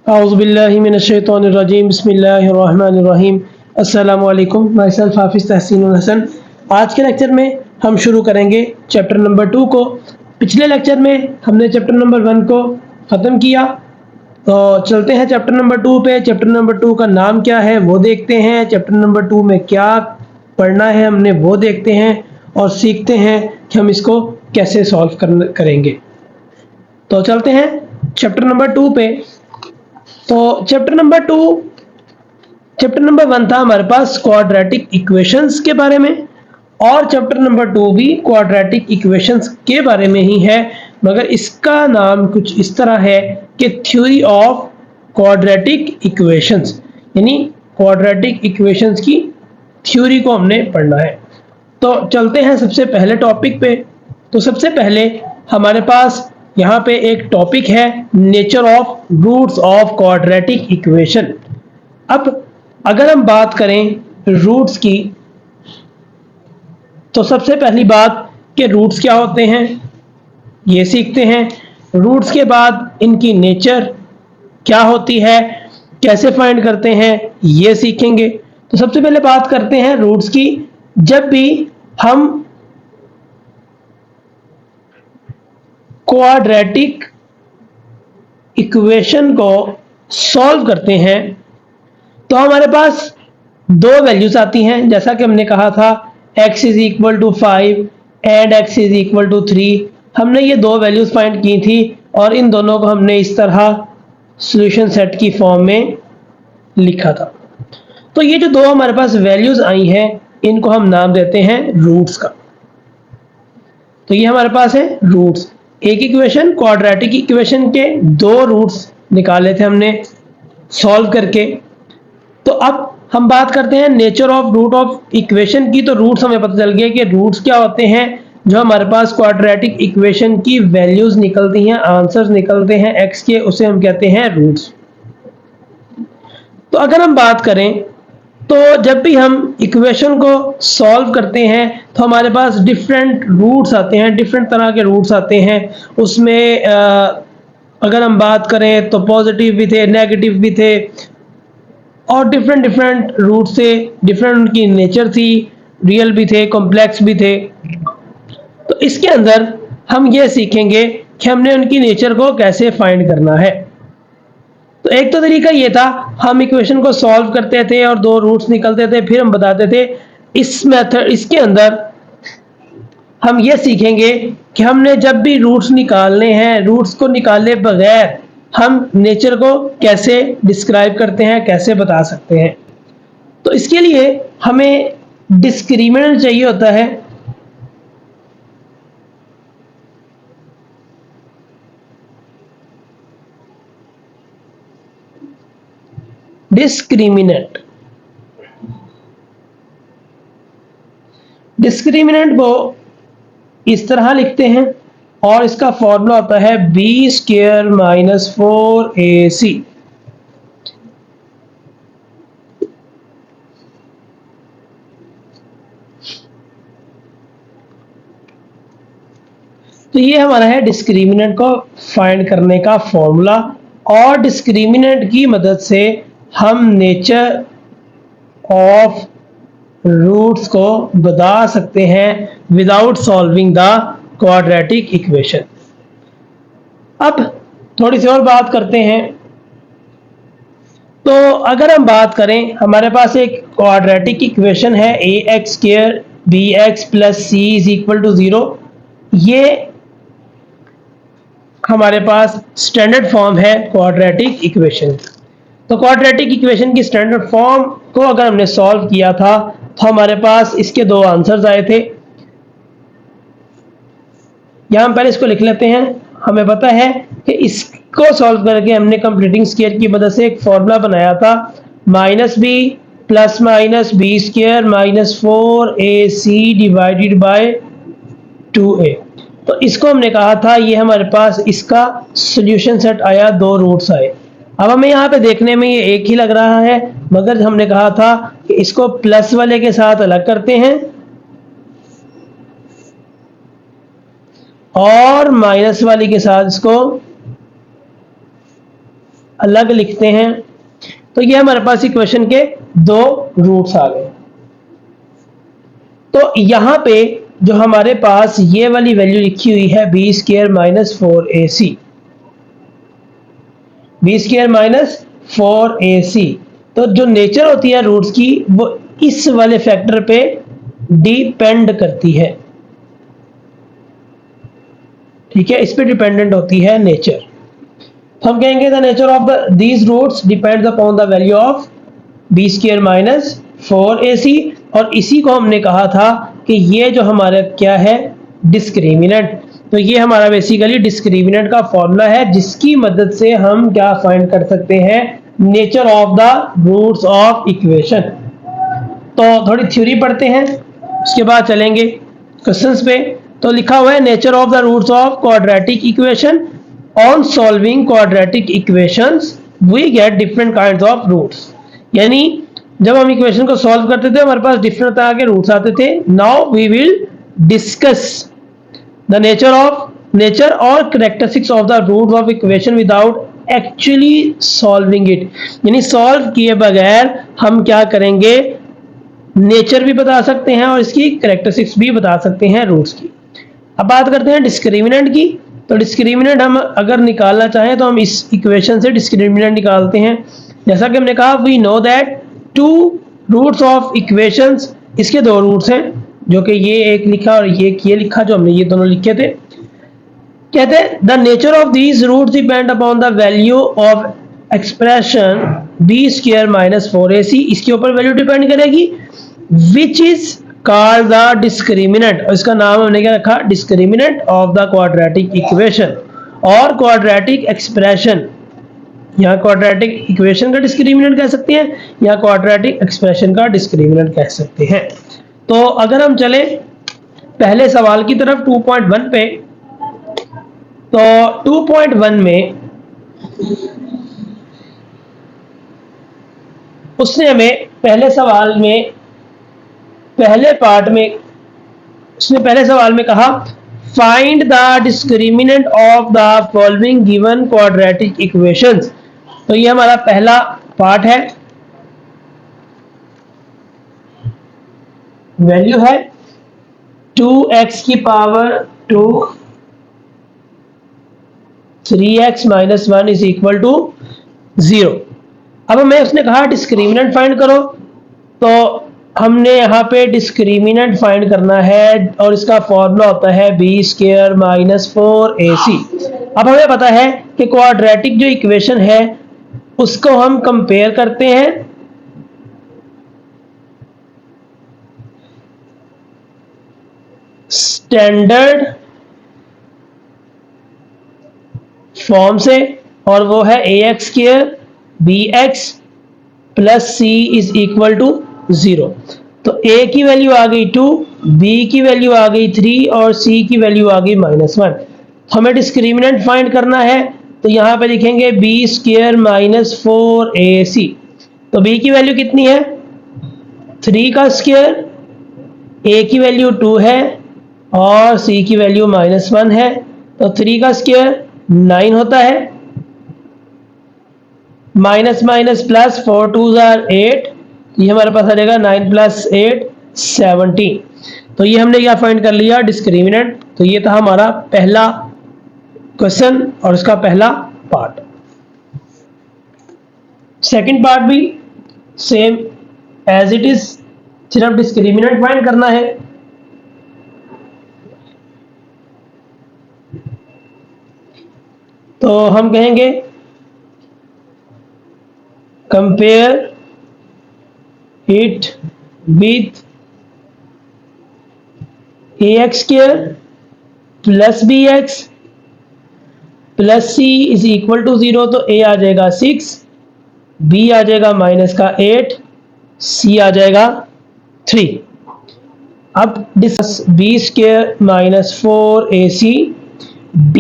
औज़ुबिल्लाहिमिनश्शैतानिर्रजीम बिस्मिल्लाहिर्रहमानिर्रहीम। अस्सलामु अलैकुम। माई सेल्फ हाफिज़ तहसीनुल हसन। आज के लेक्चर में हम शुरू करेंगे चैप्टर नंबर 2 को। पिछले लेक्चर में हमने चैप्टर नंबर 1 को ख़त्म किया, तो चलते हैं चैप्टर नंबर 2 पे। चैप्टर नंबर 2 का नाम क्या है वो देखते हैं, चैप्टर नंबर 2 में क्या पढ़ना है हमने वो देखते हैं और सीखते हैं कि हम इसको कैसे सॉल्व करेंगे। तो चलते हैं चैप्टर नंबर 2 पे। तो चैप्टर नंबर 1 था हमारे पास क्वाड्रेटिक इक्वेशंस के बारे में, और चैप्टर नंबर 2 भी क्वाड्रेटिक इक्वेशंस के बारे में ही है, मगर इसका नाम कुछ इस तरह है कि थ्योरी ऑफ क्वाड्रेटिक इक्वेशंस, यानी क्वाड्रेटिक इक्वेशंस की थ्योरी को हमने पढ़ना है। तो चलते हैं सबसे पहले टॉपिक पे। तो सबसे पहले हमारे पास यहाँ पे एक टॉपिक है, nature of roots of quadratic equation. अब अगर हम बात करें रूट्स की, तो सबसे पहली बात कि रूट्स क्या होते हैं ये सीखते हैं। रूट्स के बाद इनकी नेचर क्या होती है, कैसे फाइंड करते हैं ये सीखेंगे। तो सबसे पहले बात करते हैं रूट्स की। जब भी हम क्वाड्रेटिक इक्वेशन को सॉल्व करते हैं तो हमारे पास दो वैल्यूज आती हैं, जैसा कि हमने कहा था x is equal to 5 and x is equal to 3। हमने ये दो वैल्यूज फाइंड की थी और इन दोनों को हमने इस तरह सॉल्यूशन सेट की फॉर्म में लिखा था। तो ये जो दो हमारे पास वैल्यूज आई हैं इनको हम नाम देते हैं रूट्स का। तो ये हमारे पास है रूट्स। एक इक्वेशन, क्वाड्रेटिक इक्वेशन के दो रूट्स निकाले थे हमने सॉल्व करके। तो अब हम बात करते हैं nature of root of equation की। तो रूट्स हमें पता चल गया कि रूट्स क्या होते हैं। जो हमारे पास क्वाड्रेटिक इक्वेशन की वैल्यूज निकलती हैं, आंसर्स निकलते हैं एक्स के, उसे हम कहते हैं रूट्स। तो अगर हम बात करें तो जब भी हम इक्वेशन को सॉल्व करते हैं तो हमारे पास डिफरेंट रूट्स आते हैं, डिफरेंट तरह के रूट्स आते हैं। उसमें अगर हम बात करें तो पॉजिटिव भी थे, नेगेटिव भी थे, और डिफरेंट रूट से डिफरेंट उनकी नेचर थी, रियल भी थे, कॉम्प्लेक्स भी थे। तो इसके अंदर हम ये सीखेंगे कि हमने उनकी नेचर को कैसे फाइंड करना है। तो एक तो तरीका ये था, हम इक्वेशन को सॉल्व करते थे और दो रूट्स निकलते थे, फिर हम बताते थे। इसके अंदर हम ये सीखेंगे कि हमने जब भी रूट्स निकालने हैं, रूट्स को निकाले बगैर हम नेचर को कैसे डिस्क्राइब करते हैं, कैसे बता सकते हैं। तो इसके लिए हमें डिस्क्रिमिनेंट चाहिए होता है। डिस्क्रिमिनेंट को इस तरह लिखते हैं और इसका फॉर्मूला होता है बी स्क्वायर माइनस 4ac। तो ये हमारा है डिस्क्रिमिनेंट को फाइंड करने का फॉर्मूला, और डिस्क्रिमिनेंट की मदद से हम नेचर ऑफ रूट्स को बता सकते हैं without solving the quadratic equation. अब थोड़ी सी और बात करते हैं। तो अगर हम बात करें, हमारे पास एक क्वाड्रेटिक इक्वेशन है a x square b x plus c is equal to 0। ये हमारे पास स्टैंडर्ड फॉर्म है क्वाड्रेटिक इक्वेशन। तो क्वाड्रेटिक इक्वेशन की स्टैंडर्ड फॉर्म को अगर हमने सॉल्व किया था तो हमारे पास इसके दो आंसर्स आए थे। यहां हम पहले इसको लिख लेते हैं। हमें पता है कि इसको सॉल्व करके हमने कंप्लीटिंग स्क्वायर की मदद से एक फॉर्मूला बनाया था, minus B plus minus B square minus 4ac divided by 2a। तो इसको हमने कहा था, ये हमारे पास इसका सॉल्यूशन सेट आया, दो रूट्स आए। अब हमें यहाँ पे देखने में ये एक ही लग रहा है, मगर हमने कहा था कि इसको प्लस वाले के साथ अलग करते हैं और माइनस वाली के साथ इसको अलग लिखते हैं तो ये हमारे पास इक्वेशन के दो रूट्स आ गए। तो यहां पे जो हमारे पास ये वाली वैल्यू लिखी हुई है B square minus 4ac, B square minus 4ac, तो जो नेचर होती है रूट्स की वो इस वाले फैक्टर पे डिपेंड करती है, ठीक है, इस पे डिपेंडेंट होती है नेचर। तो हम कहेंगे the nature of these roots depends upon the value of B square minus 4ac, और इसी को हमने कहा था कि ये जो हमारा क्या है डिस्क्रिमिनेंट। तो ये हमारा बेसिकली डिस्क्रिमिनेंट का फॉर्मूला है जिसकी मदद से हम क्या फाइंड कर सकते हैं nature of the roots of equation. तो थोड़ी थ्योरी पढ़ते हैं उसके बाद चलेंगे क्वेश्चंस पे। तो लिखा हुआ है nature of the roots of quadratic equation, on solving quadratic equations we get different kinds of roots. यानी जब हम इक्वेशन को सॉल्व करते थे हमारे पास डिफरेंट तरह के रूट्स आते थे। Now we will discuss the nature और characteristics of the roots of equation without actually solving it. यानी सॉल्व किए बगैर हम क्या करेंगे नेचर भी बता सकते हैं और इसकी कैरेक्टरिस्टिक्स भी बता सकते हैं रूट्स की। अब बात करते हैं डिस्क्रिमिनेंट की। तो डिस्क्रिमिनेंट हम अगर निकालना चाहें तो हम इस इक्वेशन से डिस्क्रिमिनेंट निकालते हैं। जैसा कि हमने कहा we know that two roots of equations, इसके दो रूट्स हैं जो कि ये एक लिखा और ये लिखा, जो हमने ये दोनों लिखे थे। कहते हैं the nature of these roots depend upon the value of expression B square minus 4ac, इसके ऊपर वैल्यू डिपेंड करेगी which is called the discriminant, और इसका नाम हमने क्या रखा discriminant of the quadratic equation और क्वाड्रेटिक एक्सप्रेशन। यहाँ क्वाड्रेटिक इक्वेशन का डिस्क्रिमिनेंट कह सकते हैं या क्वाड्रेटिक एक्सप्रेशन का डिस्क्रिमिनेंट कह सकते हैं। तो अगर हम चले पहले सवाल की तरफ 2.1 पे, तो 2.1 में उसने हमें पहले सवाल में पहले पार्ट में उसने पहले सवाल में कहा find the discriminant of the following given quadratic equations. तो ये हमारा पहला पार्ट है। वैल्यू है 2x की power 2 3x minus 1 is equal to 0। अब हमें उसने कहा डिस्क्रिमिनेंट फाइंड करो, तो हमने यहाँ पे डिस्क्रिमिनेंट फाइंड करना है और इसका फॉर्मूला होता है बी स्क्वायर माइनस 4ac। अब हमें पता है कि क्वाड्रेटिक जो इक्वेशन है उसको हम कंपेयर करते हैं स्टैंडर्ड फॉर्म से, और वो है ax square bx plus c is equal to 0। तो a की वैल्यू आ गई 2, b की वैल्यू आ गई 3 और c की वैल्यू आ गई -1। हमें डिस्क्रिमिनेंट फाइंड करना है तो यहां पे लिखेंगे b स्क्वायर माइनस 4ac। तो b की वैल्यू कितनी है 3 का स्क्वायर, a की वैल्यू 2 है और c की वैल्यू -1 है। तो 3 का स्क्वायर 9 होता है, माइनस माइनस प्लस 4 2 आर 8, ये हमारे पास आ जाएगा 9 प्लस 8 17। तो ये हमने क्या फाइंड कर लिया डिस्क्रिमिनेंट। तो ये था हमारा पहला क्वेश्चन और इसका पहला पार्ट। सेकंड पार्ट भी सेम एज इट इज, सिर्फ डिस्क्रिमिनेंट फाइंड करना है। तो हम कहेंगे compare it with ax square plus bx plus c is equal to 0। तो a आ जाएगा 6, b आ जाएगा -8, c आ जाएगा 3। अब b square minus 4ac, b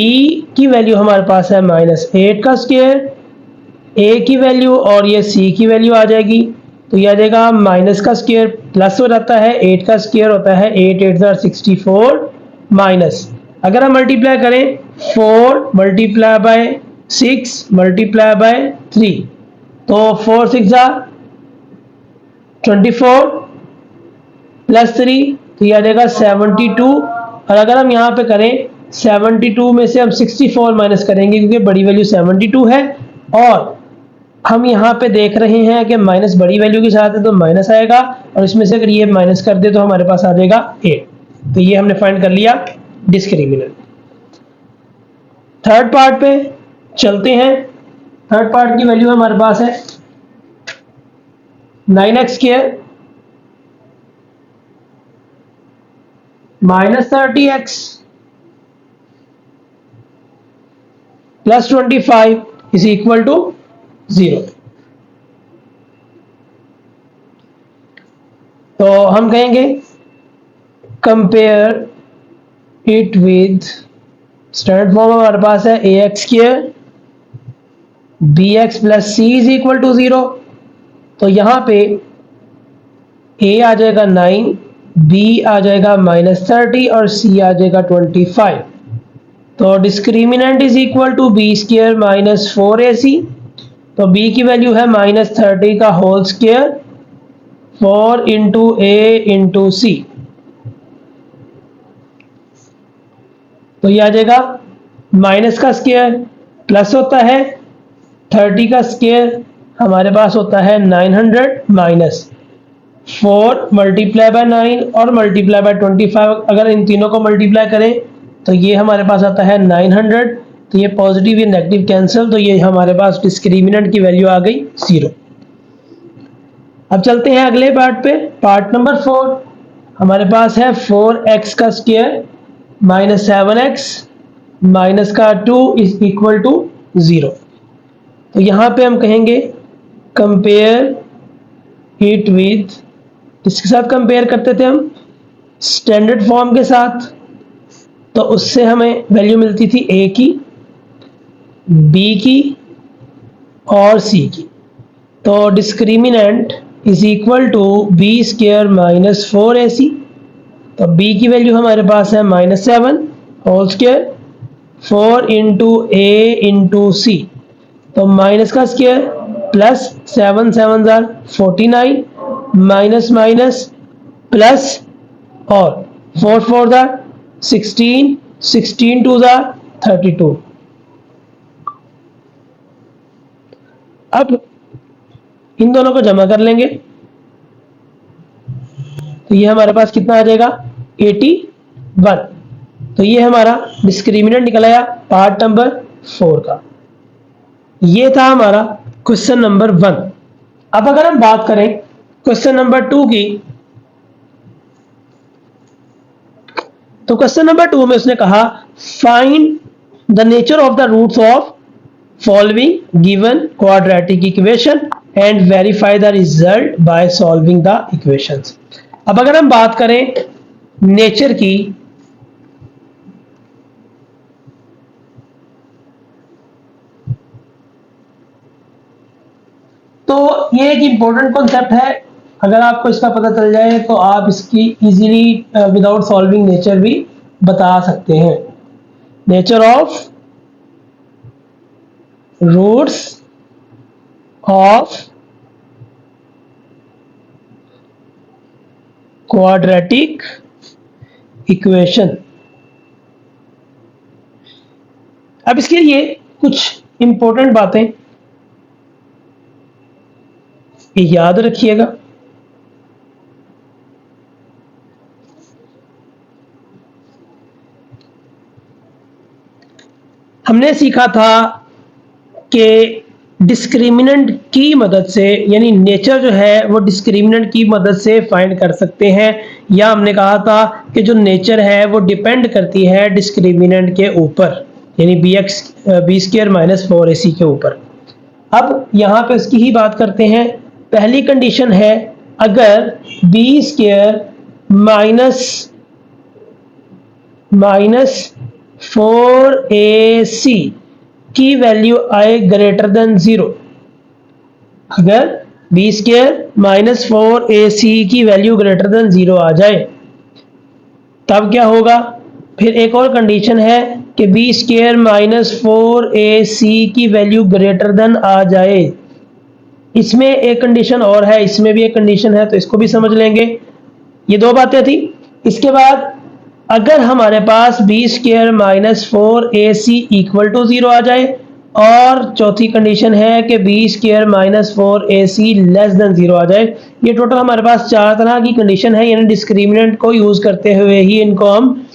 की वैल्यू हमारे पास है -8 का स्क्वायर, a की वैल्यू और ये c की वैल्यू आ जाएगी। तो ये आ जाएगा माइनस का स्क्वायर प्लस हो जाता है, 8 का स्क्वायर होता है 8 8 64 माइनस। अगर हम मल्टीप्लाई करें 4 मल्टीप्लाई बाय 6 मल्टीप्लाई बाय 3, तो 4 6 24 प्लस 3, तो यह आ जाएगा 72। और अगर हम यहाँ पे करें 72 में से हम 64 माइनस करेंगे क्योंकि बड़ी वैल्यू 72 है, और हम यहाँ पे देख रहे हैं कि माइनस बड़ी वैल्यू के साथ है तो माइनस आएगा, और इसमें से अगर ये माइनस कर दे तो हमारे पास आ जाएगा 8। तो ये हमने फाइंड कर लिया डिस्क्रिमिनेंट। थर्ड पार्ट पे चलते हैं। थर्ड पार्ट की वैल्यू हमारे पास है 9x² minus 30x plus 25 is equal to 0। तो हम कहेंगे compare it with, standard form हमारे पास है ax² bx plus c is equal to 0। तो यहां पे a आ जाएगा 9, b आ जाएगा माइनस 30 और c आ जाएगा 25। तो discriminant is equal to b² minus 4ac। तो b की वैल्यू है माइनस 30 का whole square 4 into a into सी। तो ये आ जाएगा माइनस का स्क्वायर प्लस होता है 30 का स्क्वायर, हमारे पास होता है 900 माइनस 4 मल्टीप्लाई बाय 9 और मल्टीप्लाई बाय 25। अगर इन तीनों को मल्टीप्लाई करें तो ये हमारे पास आता है 900। तो ये पॉजिटिव या नेगेटिव कैंसिल, तो ये हमारे पास डिस्क्रिमिनेंट की वैल्यू आ गई 0। अब चलते हैं अगले पार्ट पे। पार्ट नंबर 4 हमारे पास है 4x का स्क्वायर माइनस 7x माइनस का 2 इज इक्वल टू 0। तो यहां पे हम कहेंगे कंपेयर इट विद, इसके साथ कंपेयर करते थे हम स्टैंडर्ड फॉर्म के साथ, तो उससे हमें वैल्यू मिलती थी a की, b की और c की। तो discriminant is equal to b² minus 4ac। तो b की वैल्यू हमारे पास है minus 7 whole square 4 into a into सी। तो माइनस का square plus 7 7 49 minus minus plus और 4 4 16 16 2 32। अब इन दोनों को जमा कर लेंगे तो ये हमारे पास कितना आ जाएगा 81। तो ये हमारा डिस्क्रिमिनेंट निकल आया पार्ट नंबर 4 का। ये था हमारा क्वेश्चन नंबर 1। अब अगर हम बात करें क्वेश्चन नंबर 2 की, तो क्वेश्चन नंबर 2 में उसने कहा find the nature of the roots of following given quadratic equation and verify the result by solving the equations. अब अगर हम बात करें नेचर की, तो ये एक इंपॉर्टेंट कॉन्सेप्ट है। अगर आपको इसका पता चल जाए तो आप इसकी इजीली विदाउट सॉल्विंग नेचर भी बता सकते हैं। Nature of roots of quadratic equation. अब इसके लिए कुछ इंपॉर्टेंट बातें याद रखिएगा। हमने सीखा था कि डिस्क्रिमिनेंट की मदद से, यानी नेचर जो है वो डिस्क्रिमिनेंट की मदद से फाइंड कर सकते हैं, या हमने कहा था कि जो नेचर है वो डिपेंड करती है डिस्क्रिमिनेंट के ऊपर, यानी b² माइनस 4ac के ऊपर। अब यहाँ पे उसकी ही बात करते हैं। पहली कंडीशन है अगर b² माइनस 4ac की वैल्यू आए ग्रेटर देन 0। अगर b² माइनस 4ac की वैल्यू ग्रेटर देन 0 आ जाए तब क्या होगा। फिर एक और कंडीशन है कि बी स्क्वायर माइनस 4ac की वैल्यू ग्रेटर देन आ जाए। इसमें एक कंडीशन और है, इसमें भी एक कंडीशन है, तो इसको भी समझ लेंगे। ये दो बातें थी। इसके बाद अगर हमारे पास b square minus 4ac equal to 0 आ जाए, और चौथी कंडीशन है कि b square minus 4ac less than 0 आ जाए। ये टोटल हमारे पास 4 तरह की कंडीशन है, यानी डिस्क्रिमिनेंट को यूज करते हुए ही इनको हम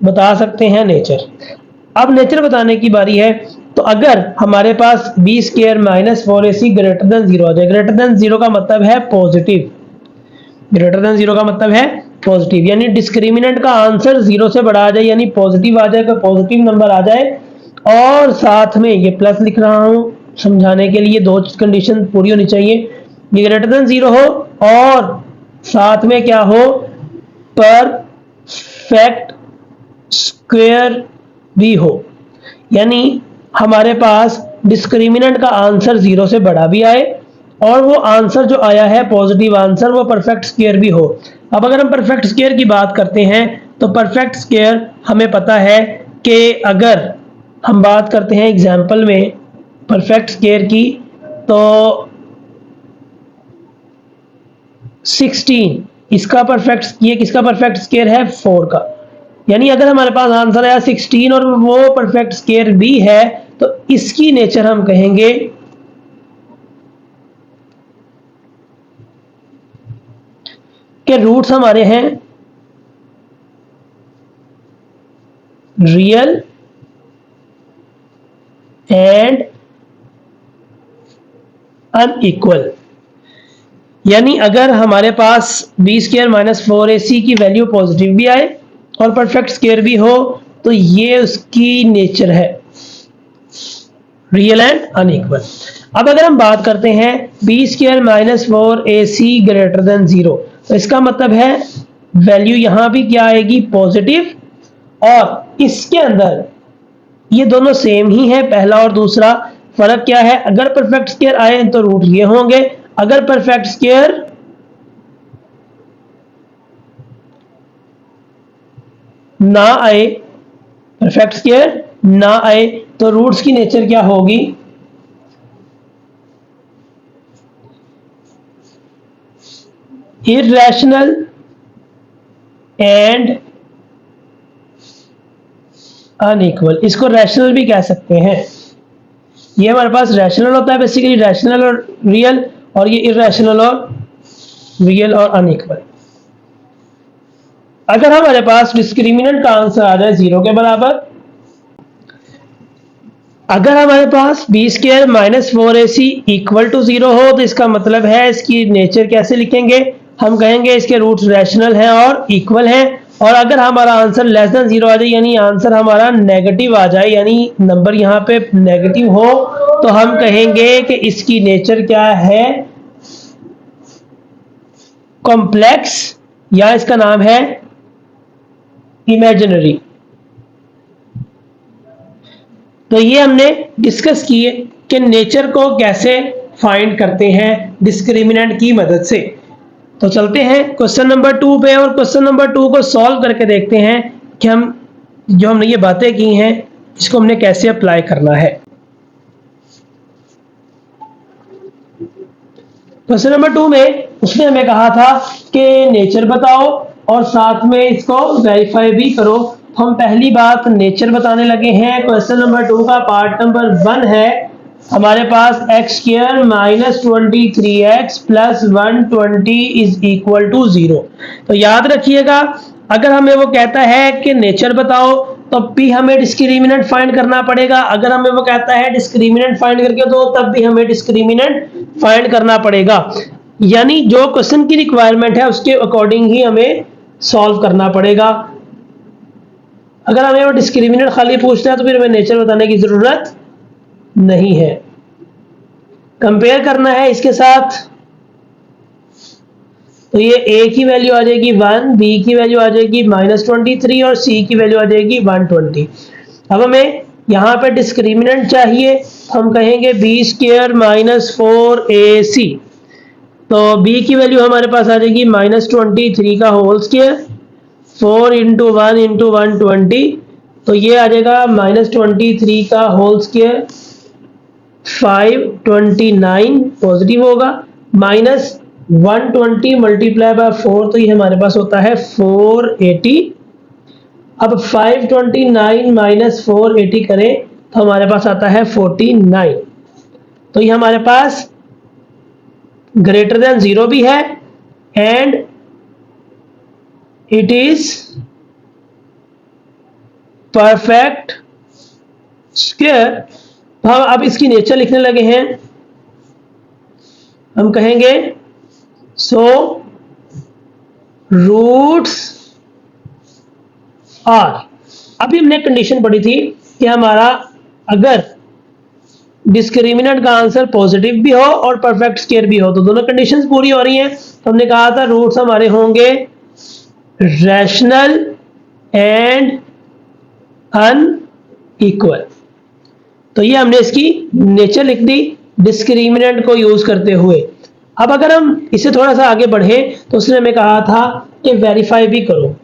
बता सकते हैं नेचर। अब नेचर बताने की बारी है। तो अगर हमारे पास b square minus 4ac greater than 0 आ जाए, ग्रेटर देन 0 का मतलब है पॉजिटिव, ग्रेटर देन 0 का मतलब है पॉजिटिव, यानी डिस्क्रिमिनेंट का आंसर 0 से बड़ा आ जाए, यानी पॉजिटिव आ जाए, कोई पॉजिटिव नंबर आ जाए, और साथ में ये प्लस लिख रहा हूं समझाने के लिए, दो कंडीशन पूरी होनी चाहिए। ये ग्रेटर देन 0 हो और साथ में क्या हो, परफेक्ट स्क्वायर भी हो, यानी हमारे पास डिस्क्रिमिनेंट का आंसर 0 से बड़ा भी आए, और वो आंसर जो आया है पॉजिटिव आंसर वो परफेक्ट स्क्वायर भी हो। अब अगर हम परफेक्ट स्क्वायर की बात करते हैं, तो परफेक्ट स्क्वायर हमें पता है कि अगर हम बात करते हैं एग्जाम्पल में परफेक्ट स्क्वायर की, तो 16 इसका परफेक्ट, ये किसका परफेक्ट स्क्वायर है, 4 का। यानी अगर हमारे पास आंसर आया 16 और वो परफेक्ट स्क्वायर भी है, तो इसकी नेचर हम कहेंगे कि रूट्स हमारे हैं रियल एंड अनइक्वल। यानी अगर हमारे पास बी स्क्वायर माइनस 4ac की वैल्यू पॉजिटिव भी आए और परफेक्ट स्क्वायर भी हो, तो ये उसकी नेचर है, रियल एंड अनइक्वल। अब अगर हम बात करते हैं B square minus 4ac greater than 0, तो इसका मतलब है वैल्यू यहां भी क्या आएगी, पॉजिटिव, और इसके अंदर ये दोनों सेम ही है, पहला और दूसरा। फर्क क्या है, अगर परफेक्ट स्क्वायर आए तो रूट ये होंगे, अगर परफेक्ट स्क्वायर ना आए, परफेक्ट स्क्वायर ना आए, तो रूट्स की नेचर क्या होगी, इररेशनल एंड अनइक्वल। इसको रैशनल भी कह सकते हैं। ये हमारे पास रैशनल होता है बेसिकली, रैशनल और रियल, और ये इररेशनल और रियल और अनइक्वल। अगर हमारे पास डिस्क्रिमिनेंट का आंसर आ जाए 0 के बराबर, अगर हमारे पास b square minus 4ac equal to 0 हो, तो इसका मतलब है इसकी नेचर कैसे लिखेंगे, हम कहेंगे इसके रूट्स रैशनल हैं और इक्वल हैं। और अगर हमारा आंसर लेस देन 0 आ जाए, यानी आंसर हमारा नेगेटिव आ जाए, यानी नंबर यहाँ पे नेगेटिव हो, तो हम कहेंगे कि इसकी नेचर क्या है, कॉम्प्लेक्स, या इसका नाम है इमेजिनरी। तो ये हमने डिस्कस किए कि नेचर को कैसे फाइंड करते हैं डिस्क्रिमिनेंट की मदद से। तो चलते हैं क्वेश्चन नंबर 2 पे, और क्वेश्चन नंबर 2 को सॉल्व करके देखते हैं कि हम जो हमने ये बातें की हैं इसको हमने कैसे अप्लाई करना है। क्वेश्चन नंबर 2 में उसने हमें कहा था कि नेचर बताओ और साथ में इसको वेरीफाई भी करो। हम पहली बात नेचर बताने लगे हैं। क्वेश्चन नंबर 2 का पार्ट नंबर 1 है हमारे पास x square minus 23x plus 120 is equal to 0। तो याद रखिएगा, अगर हमें वो कहता है कि नेचर बताओ, तब भी हमें डिस्क्रिमिनेंट फाइंड करना पड़ेगा। अगर हमें वो कहता है डिस्क्रिमिनेंट फाइंड करके दो, तब भी हमें डिस्क्रिमिनेंट फाइंड करना पड़ेगा। यानी जो क्वेश्चन की रिक्वायरमेंट है उसके अकॉर्डिंग ही हमें सॉल्व करना पड़ेगा। अगर हमें वो डिस्क्रिमिनेंट खाली पूछता है तो फिर हमें नेचर बताने की जरूरत नहीं है। कंपेयर करना है इसके साथ, तो ये a की वैल्यू आ जाएगी 1, b की वैल्यू आ जाएगी -23 और c की वैल्यू आ जाएगी 120। अब हमें यहाँ पे डिस्क्रिमिनेंट चाहिए, हम कहेंगे b स्क्वायर माइनस 4ac। तो b की वैल्यू हमारे पास आ जाएगी -23 का होल स्क्वायर, 4 × 1 × 120, तो ये आ जाएगा -23 का होल स्क्वायर 529 पॉजिटिव होगा, -120 मल्टीप्लाई बाय 4 तो ये हमारे पास होता है 480। अब 529 माइनस 480 करें तो हमारे पास आता है 49। तो ये हमारे पास ग्रेटर देन 0 भी है and it is perfect square. तो हम अब इसकी नेचर लिखने लगे हैं। हम कहेंगे सो रूट्स आर, अभी हमने कंडीशन पढ़ी थी कि हमारा अगर डिस्क्रिमिनेंट का आंसर पॉजिटिव भी हो और परफेक्ट स्क्वायर भी हो तो दोनों कंडीशंस पूरी हो रही हैं। तो हमने कहा था रूट्स हमारे होंगे रैशनल एंड अनइक्वल। तो ये हमने इसकी नेचर लिख दी डिस्क्रिमिनेंट को यूज करते हुए। अब अगर हम इसे थोड़ा सा आगे बढ़े तो उसने हमें कहा था कि वेरीफाई भी करो,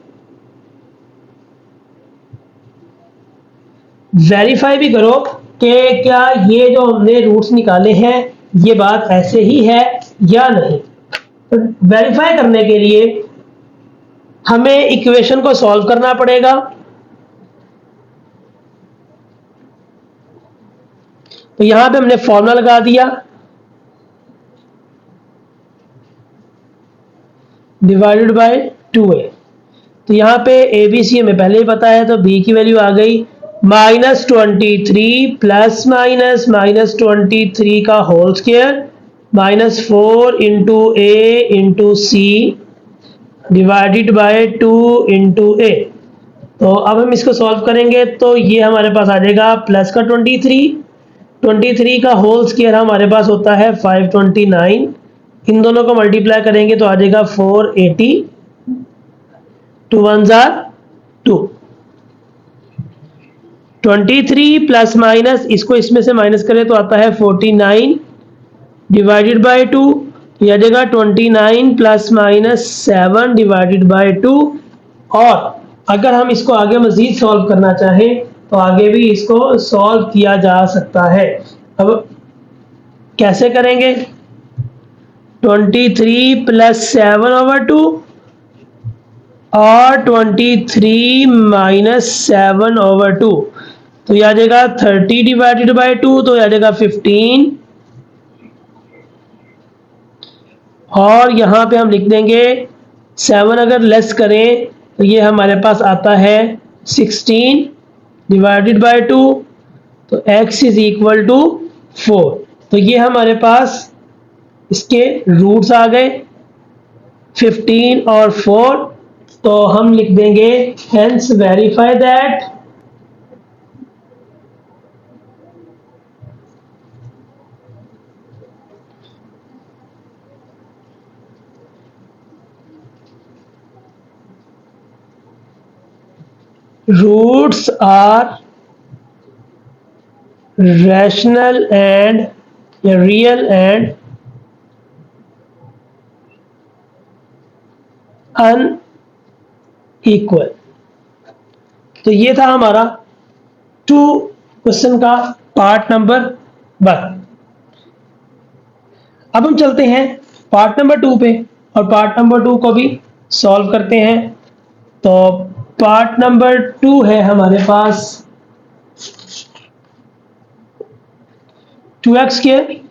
वेरीफाई भी करो कि क्या ये जो हमने रूट्स निकाले हैं ये बात ऐसे ही है या नहीं। तो वेरीफाई करने के लिए हमें इक्वेशन को सॉल्व करना पड़ेगा। तो यहां पे हमने फॉर्मूला लगा दिया, डिवाइडेड बाय 2a। तो यहाँ पे ABC हमें पहले ही पता है तो b की वैल्यू आ गई -23 प्लस माइनस -23 का whole square -4 into a into C divided by 2 into a। तो अब हम इसको सॉल्व करेंगे तो ये हमारे पास आ जाएगा प्लस का 23 का होल स्क्वायर हमारे पास होता है 529। इन दोनों को मल्टीप्लाई करेंगे तो आ जाएगा 480, 2 1 2। 23 प्लस माइनस इसको इसमें से माइनस करें तो आता है 49 डिवाइडेड बाय 2। ये आ जाएगा 29 प्लस माइनस 7 डिवाइडेड बाय 2। और अगर हम इसको आगे मजीद सॉल्व करना चाहें तो आगे भी इसको सॉल्व किया जा सकता है। अब कैसे करेंगे? 23 प्लस 7/2 और 23 माइनस 7/2 तो यह आ जाएगा 30 डिवाइडेड बाय 2 तो यह आ जाएगा 15। और यहां पे हम लिख देंगे 7 अगर लेस करें तो ये हमारे पास आता है 16 डिवाइडेड बाय 2 तो x इज इक्वल टू 4। तो ये हमारे पास इसके रूट्स आ गए 15 और 4। तो हम लिख देंगे hence verify that roots are rational and real and unequal. तो ये था हमारा 2 क्वेश्चन का पार्ट नंबर 1। अब हम चलते हैं पार्ट नंबर 2 पे और पार्ट नंबर 2 को भी सॉल्व करते हैं। तो पार्ट नंबर 2 है हमारे पास 2x square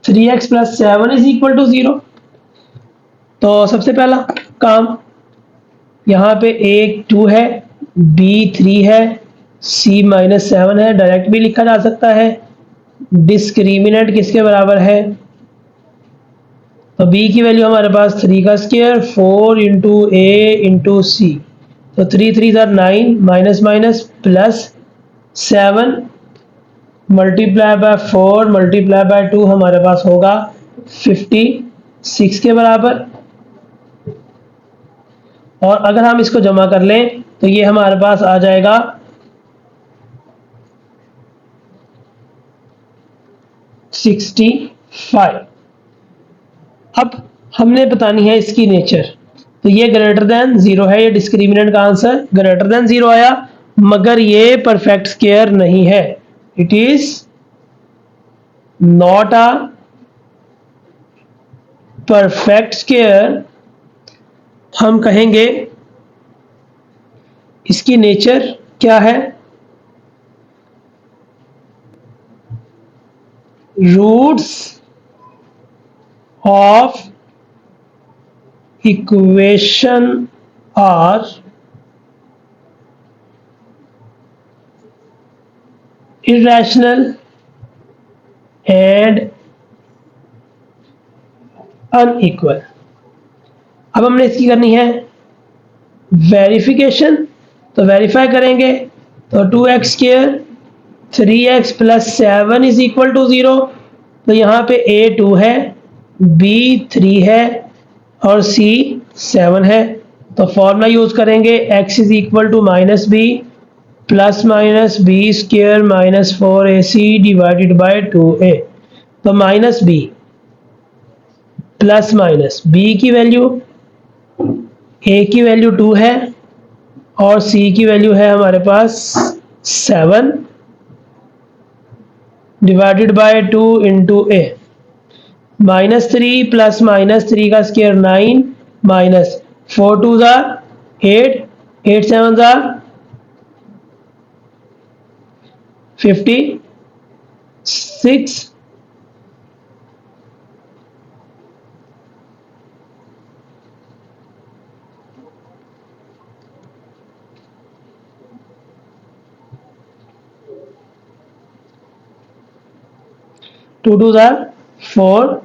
3x plus 7 is equal to 0। तो सबसे पहला काम यहाँ पे एक 2 है, b 3 है, c -7 है, डायरेक्ट भी लिखा जा सकता है। डिस्क्रिमिनेंट किसके बराबर है? तो b की वैल्यू हमारे पास 3 का स्क्वायर 4 इंटू a इंटू सी। तो 3 3 9 minus minus plus 7 multiply by 4 multiply by 2 हमारे पास होगा 56 के बराबर। और अगर हम इसको जमा कर लें तो ये हमारे पास आ जाएगा 65। अब हमने बतानी है इसकी नेचर। तो ये ग्रेटर देन 0 है, ये डिस्क्रिमिनेंट का आंसर ग्रेटर देन 0 आया, मगर ये परफेक्ट स्क्वायर नहीं है, it is not a perfect square. हम कहेंगे इसकी नेचर क्या है, roots of equation are irrational and unequal। अब हमने इसकी करनी है वेरिफिकेशन, तो वेरीफाई करेंगे तो 2x square 3x plus 7 is equal to 0। तो यहाँ पे a 2 है, b 3 है और c 7 है। तो फॉर्मूला यूज करेंगे x is equal to minus B plus minus B square minus 4ac divided by 2a। तो minus B plus minus B की वैल्यू, a की वैल्यू 2 है और c की वैल्यू है हमारे पास 7 divided by 2 into a। Minus 3 plus minus 3 का स्क्वायर 9 माइनस 4 2 ज़ा 8 8 7 ज़ा 56। टू टू ज़ा 4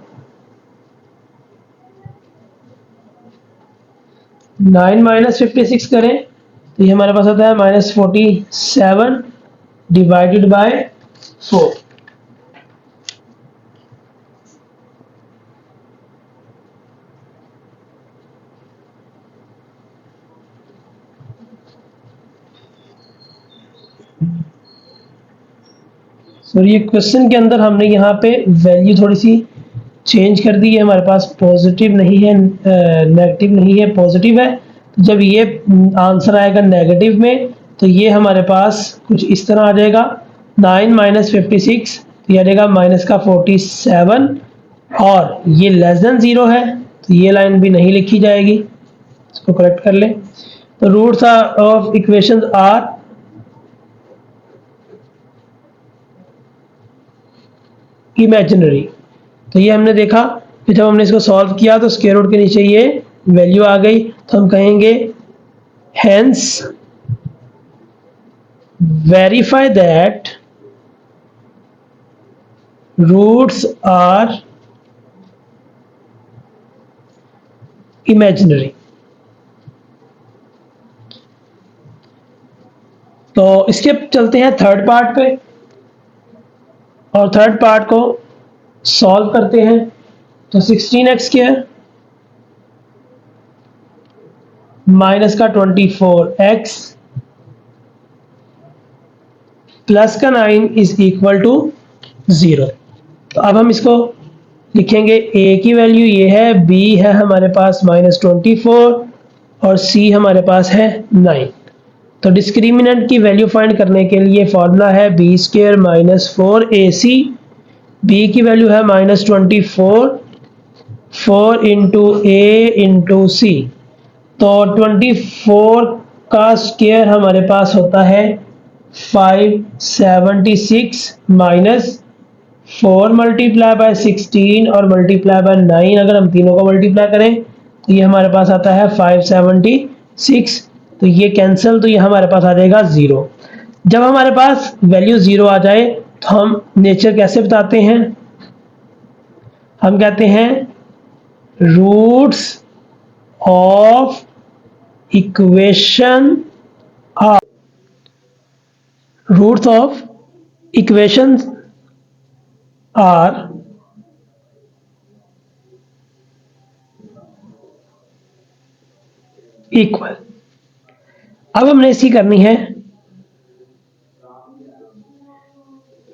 9 माइनस 56 करें तो ये हमारे पास आता है माइनस 47 डिवाइडेड बाय 4। सो ये क्वेश्चन के अंदर हमने यहाँ पे वैल्यू थोड़ी सी चेंज कर दी है, हमारे पास पॉजिटिव नहीं है, नेगेटिव नहीं है, पॉजिटिव है। तो जब ये आंसर आएगा नेगेटिव में तो ये हमारे पास कुछ इस तरह आ जाएगा 9 माइनस 56, तो ये आ जाएगा माइनस का 47 और ये लेस देन 0 है तो ये लाइन भी नहीं लिखी जाएगी, इसको करेक्ट कर ले। तो roots of equations are imaginary. तो ये हमने देखा कि जब हमने इसको सॉल्व किया तो स्क्वायर रूट के नीचे ये वैल्यू आ गई, तो हम कहेंगे hence verify that roots are imaginary. तो इसके चलते हैं थर्ड पार्ट पे और थर्ड पार्ट को सॉल्व करते हैं। तो 16x स्क्वायर माइनस का 24x प्लस का 9 इज इक्वल टू 0। तो अब हम इसको लिखेंगे, a की वैल्यू ये है, b है हमारे पास माइनस 24 और c हमारे पास है 9। तो डिस्क्रिमिनेंट की वैल्यू फाइंड करने के लिए फॉर्मूला है B square minus 4ac, b की वैल्यू है माइनस 24 4 इंटू ए इंटू सी। तो 24 का स्क्वायर हमारे पास होता है 576 माइनस 4 मल्टीप्लाई बाय 16 और मल्टीप्लाई बाय 9, अगर हम तीनों को मल्टीप्लाई करें तो ये हमारे पास आता है 576। तो ये कैंसिल, तो ये हमारे पास आ जाएगा 0। जब हमारे पास वैल्यू 0 आ जाए तो हम नेचर कैसे बताते हैं, हम कहते हैं roots of equation are, roots of equations are equal. अब हमने इसकी करनी है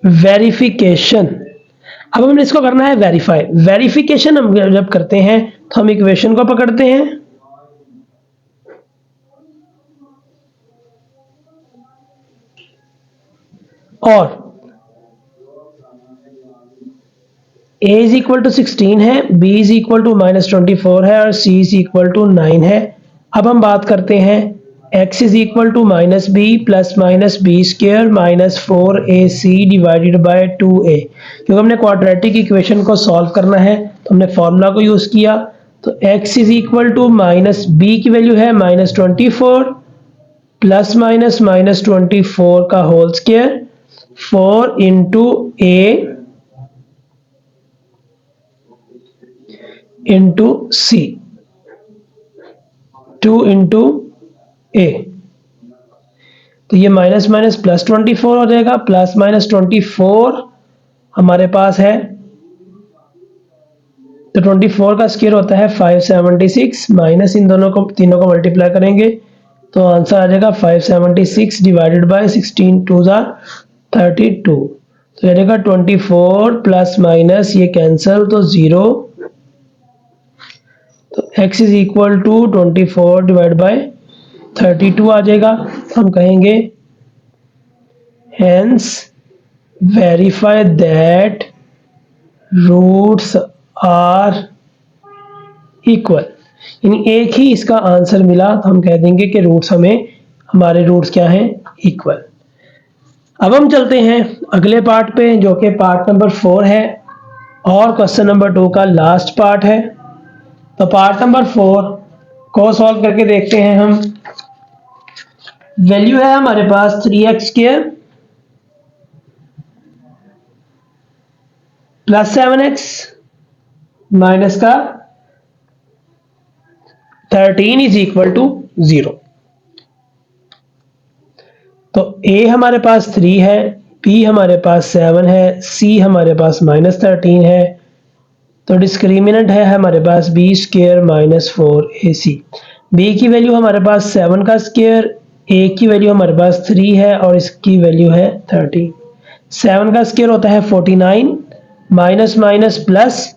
वेरिफिकेशन। अब हमने इसको करना है वेरीफाई। वेरिफिकेशन हम जब करते हैं तो हम इक्वेशन को पकड़ते हैं और a इज इक्वल टू 16 है, b इज इक्वल टू -24 है और c इज इक्वल टू 9 है। अब हम बात करते हैं x is equal to -b plus -b square -4ac divided by 2a। क्योंकि हमने क्वाड्रेटिक इक्वेशन को सॉल्व करना है तो हमने फॉर्मूला को यूज किया। तो x is equal to -b की वैल्यू है -24 प्लस -24 का whole square 4 into a into c 2 into a। तो ये माइनस माइनस प्लस 24 हो जाएगा, प्लस -24 हमारे पास है तो 24 का स्क्वायर होता है 576 माइनस इन दोनों को तीनों को मल्टीप्लाई करेंगे तो आंसर आ जाएगा 576 डिवाइडेड बाय 16 2 ज़ा 32। तो ये जाएगा 24 प्लस माइनस ये कैंसल तो 0। तो x is equal to 24 divide by 32 आ जाएगा। तो हम कहेंगे hence verify that roots are equal, यानी एक ही इसका आंसर मिला तो हम कह देंगे कि रूट्स हमारे रूट्स क्या हैं, इक्वल। अब हम चलते हैं अगले पार्ट पे जो कि पार्ट नंबर 4 है और क्वेश्चन नंबर 2 का लास्ट पार्ट है। तो पार्ट नंबर 4 को सॉल्व करके देखते हैं हम। वैल्यू है हमारे पास 3x square plus 7x minus का 13 इज इक्वल टू 0। तो a हमारे पास 3 है, b हमारे पास 7 है, c हमारे पास -13 है। तो डिस्क्रिमिनेंट है हमारे पास b स्क्वायर -4ac। b की वैल्यू हमारे पास 7 का स्क्वायर, a की वैल्यू हमारे पास 3 है और इसकी वैल्यू है 13। 7 का स्क्वायर होता है 49 माइनस माइनस प्लस,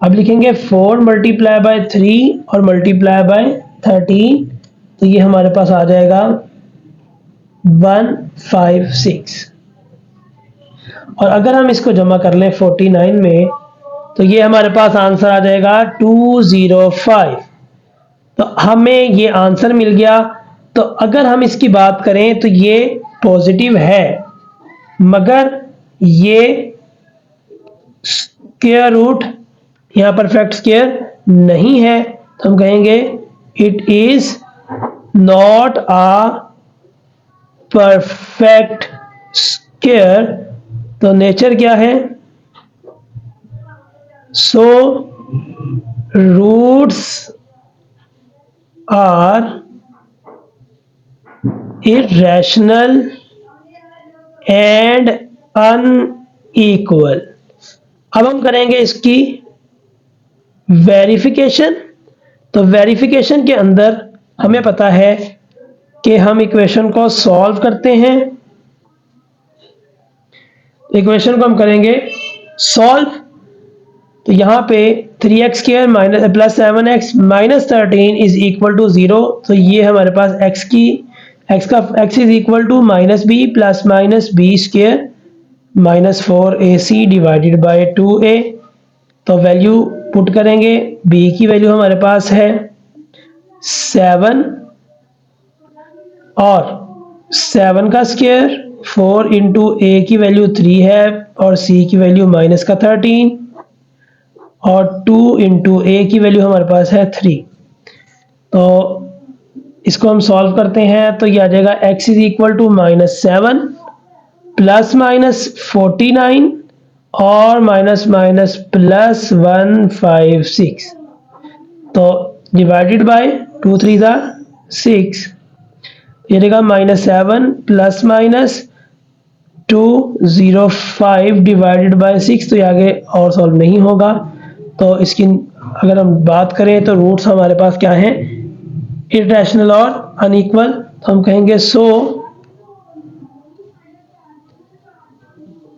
अब लिखेंगे 4 मल्टीप्लाई बाय 3 और मल्टीप्लाई बाय 13 तो ये हमारे पास आ जाएगा 156। और अगर हम इसको जमा कर लें 49 में तो ये हमारे पास आंसर आ जाएगा 205। तो हमें ये आंसर मिल गया। तो अगर हम इसकी बात करें तो ये पॉजिटिव है मगर ये स्क्वायर रूट यहाँ परफेक्ट स्क्वायर नहीं है तो हम कहेंगे it is not a perfect square. तो नेचर क्या है, so roots are irrational and unequal. अब हम करेंगे इसकी वेरिफिकेशन। तो वेरिफिकेशन के अंदर हमें पता है कि हम इक्वेशन को सॉल्व करते हैं। इक्वेशन को हम करेंगे सॉल्व। तो यहाँ पे 3x square minus plus 7x minus 13 is equal to 0। तो ये हमारे पास x is equal to -b plus -b square -4ac divided by 2a। तो वैल्यू पुट करेंगे, b की वैल्यू हमारे पास है 7 और 7 का स्क्वायर 4 इंटू a की वैल्यू 3 है और c की वैल्यू -13 और 2 इंटू a की वैल्यू हमारे पास है 3। तो इसको हम सॉल्व करते हैं तो ये आ जाएगा x is equal to -7 plus -49 और माइनस माइनस प्लस 156। तो डिवाइडेड बाय 2 3 ज़ा 6 ये रहेगा -7 प्लस माइनस 205 डिवाइडेड बाय 6। तो ये आगे और सॉल्व नहीं होगा। तो इसकी अगर हम बात करें तो रूट्स हमारे पास क्या हैं, इररेशनल और अनइक्वल। तो हम कहेंगे सो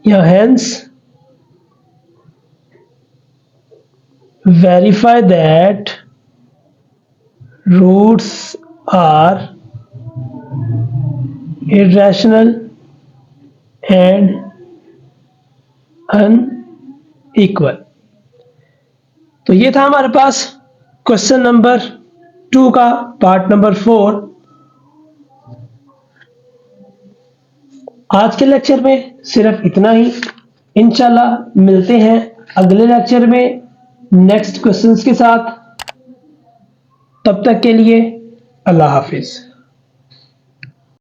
या hence verify that roots are irrational and unequal. तो ये था हमारे पास क्वेश्चन नंबर 2 का पार्ट नंबर 4। आज के लेक्चर में सिर्फ इतना ही। इंशाल्लाह मिलते हैं अगले लेक्चर में नेक्स्ट क्वेश्चंस के साथ। तब तक के लिए अल्लाह हाफिज।